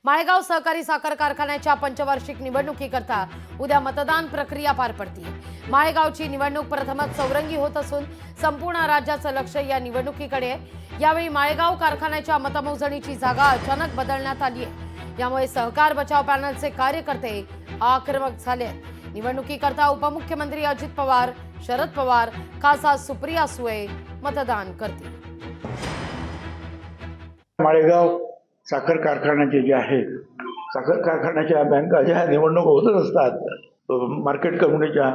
माळेगाव सहकारी साखर कारखान्याच्या पंचवार्षिक निवडणुकीकरता उद्या मतदान प्रक्रिया पार पडते। माळेगावची निवडणूक प्रथमच चौरंगी होत असून संपूर्ण राज्याचं लक्ष या निवडणुकीकडे आहे। यावेळी माळेगाव कारखान्याच्या मतमोजणीची जागा अचानक बदलण्यात आली आहे। यामुळे सहकार बचाव पॅनलचे कार्यकर्ते आक्रमक झाले आहेत। निवडणुकीकरता उपमुख्यमंत्री अजित पवार, शरद पवार, खासदार सुप्रिया सुळे मतदान करतील। माळेगाव साखर कारखान्याचे जे आहेत, साखर कारखान्याच्या बँका ज्या निवडणूक होतच असतात मार्केट कमिटीच्या,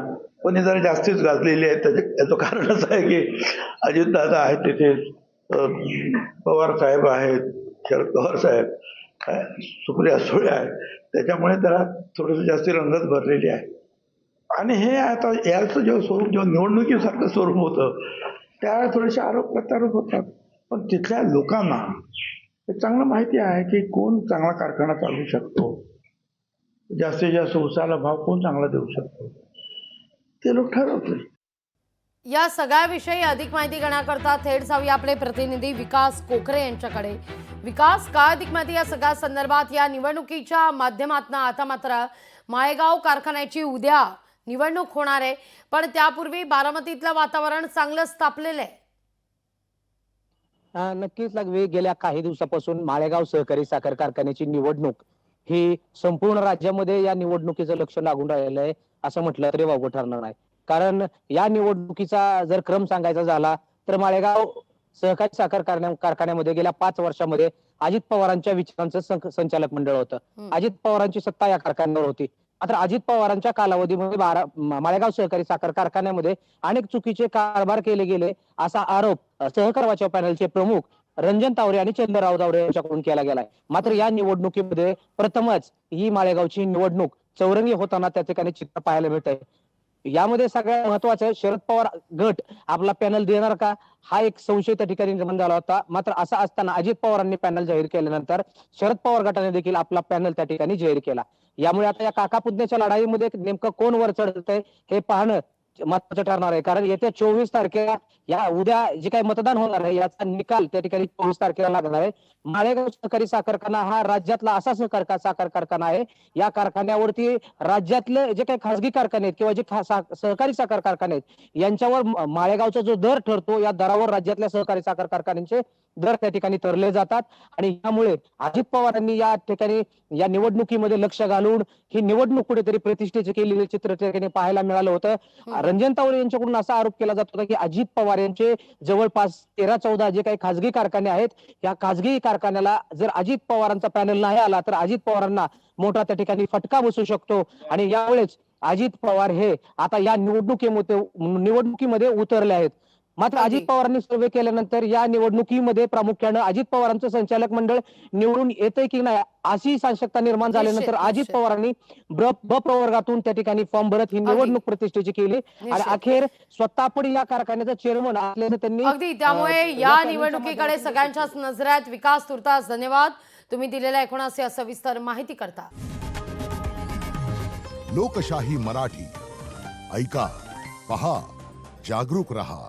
पण हे जरा जास्तीच गाजलेली आहेत। त्याचं कारण असं आहे की अजितदादा आहेत तिथे, पवार साहेब आहेत, शरद पवार साहेब, सुप्रिया सुळे आहेत, त्याच्यामुळे त्याला थोडंसं जास्ती रंगत भरलेली आहे। आणि हे आता याचं जेव्हा स्वरूप, जेव्हा निवडणुकीसारखं स्वरूप होतं त्यावेळेला थोडेसे आरोप प्रत्यारोप होतात, पण तिथल्या लोकांना हे चांगलं माहिती आहे की कोण चांगला कारखाना चालवू शकतो, जास्तीत जास्त उसाला भाव कोण चांगला देऊ शकतो, ते लोक ठरवतील। या सगळ्याविषयी अधिक माहिती घेण्याकरता थेट जाऊया आपले प्रतिनिधी विकास कोकरे यांच्याकडे। विकास, काय अधिक माहिती या सगळ्या संदर्भात? या निवडणुकीच्या माध्यमातून आता मात्र माळेगाव कारखान्याची उद्या निवडणूक होणार आहे, पण त्यापूर्वी बारामतीतलं वातावरण चांगलंच तापलेलं आहे। नक्कीच लागवे गेल्या काही दिवसापासून माळेगाव सहकारी साखर कारखान्याची निवडणूक ही संपूर्ण राज्यामध्ये या निवडणुकीचं लक्ष लागून राहिलेलं आहे असं म्हटलं तरी वावगं ठरणार नाही। कारण या निवडणुकीचा जर क्रम सांगायचा झाला तर माळेगाव सहकारी साखर कारखान्यामध्ये गेल्या 5 वर्षांमध्ये अजित पवारांच्या विचारांचं संचालक मंडळ होतं। अजित पवारांची सत्ता या कारखान्यावर होती। मात्र अजित पवारांच्या कालावधीमध्ये माळेगाव सहकारी साखर कारखान्यामध्ये अनेक चुकीचे कारभार केले गेले असा आरोप सहकार बचाव पॅनलचे प्रमुख रंजन तावरे आणि चंद्रराव तावरे यांच्याकडून केला गेलाय। मात्र या निवडणुकीमध्ये प्रथमच ही माळेगावची निवडणूक चौरंगी होताना त्या ठिकाणी चित्र पाहायला मिळत आहे। यामध्ये सगळ्यात महत्वाचं शरद पवार गट आपला पॅनल देणार का, हा एक संशय त्या ठिकाणी निर्माण झाला होता। मात्र असं असताना अजित पवारांनी पॅनल जाहीर केल्यानंतर शरद पवार गटाने देखील आपला पॅनल त्या ठिकाणी जाहीर केला। यामुळे आता या काका पुतण्याच्या लढाईमध्ये नेमकं कोण वर चढतंय हे पाहणं महत्वाचं ठरणार आहे। कारण येत्या 24 तारखेला या उद्या जे काही मतदान होणार आहे याचा निकाल त्या ठिकाणी 24 तारखेला लागणार आहे। माळेगाव सहकारी साखर कारखाना हा राज्यातला असा साखर कारखाना आहे, या कारखान्यावरती राज्यातले जे काही खासगी कारखाने आहेत किंवा जे सहकारी साखर कारखाने आहेत यांच्यावर माळेगावचा जो दर ठरतो, या दरावर राज्यातल्या सहकारी साखर कारखान्यांचे दर त्या ठिकाणी ठरले जातात। आणि यामुळे अजित पवारांनी या ठिकाणी या निवडणुकीमध्ये लक्ष घालून ही निवडणूक कुठेतरी प्रतिष्ठेचे केलेले चित्र त्या ठिकाणी पाहायला मिळालं होतं। रंजन तावरे यांच्याकडून असा आरोप केला जात होता की अजित पवार यांचे जवळपास 13-14 जे काही खासगी कारखाने आहेत, या खासगी कारखान्याला जर अजित पवारांचा पॅनल नाही आला तर अजित पवारांना मोठा त्या ठिकाणी फटका बसू शकतो। आणि यावेळेस अजित पवार हे आता या निवडणुकीमध्ये उतरले आहेत। मात्र अजित पवारांनी सर्वे केल्यानंतर या निवडणुकीमध्ये प्रामुख्याने अजित पवारांचं संचालक मंडळ निवडून येतंय की नाही अशी साशंकता निर्माण झाल्यानंतर अजित पवारांनी ब प्रवर्गातून त्या ठिकाणी फॉर्म भरत ही निवडणूक प्रतिष्ठेची केली आणि अखेर स्वतः पण या कारखान्याचा चेअरमन असल्याचं त्यांनी अगदी त्यामुळे या निवडणुकीकडे सगळ्यांच्याच नजरेत। विकास, तुर्तास धन्यवाद तुम्ही दिलेल्या एकूणच या सविस्तर माहिती करता। लोकशाही मराठी ऐका, पहा, जागरूक रहा।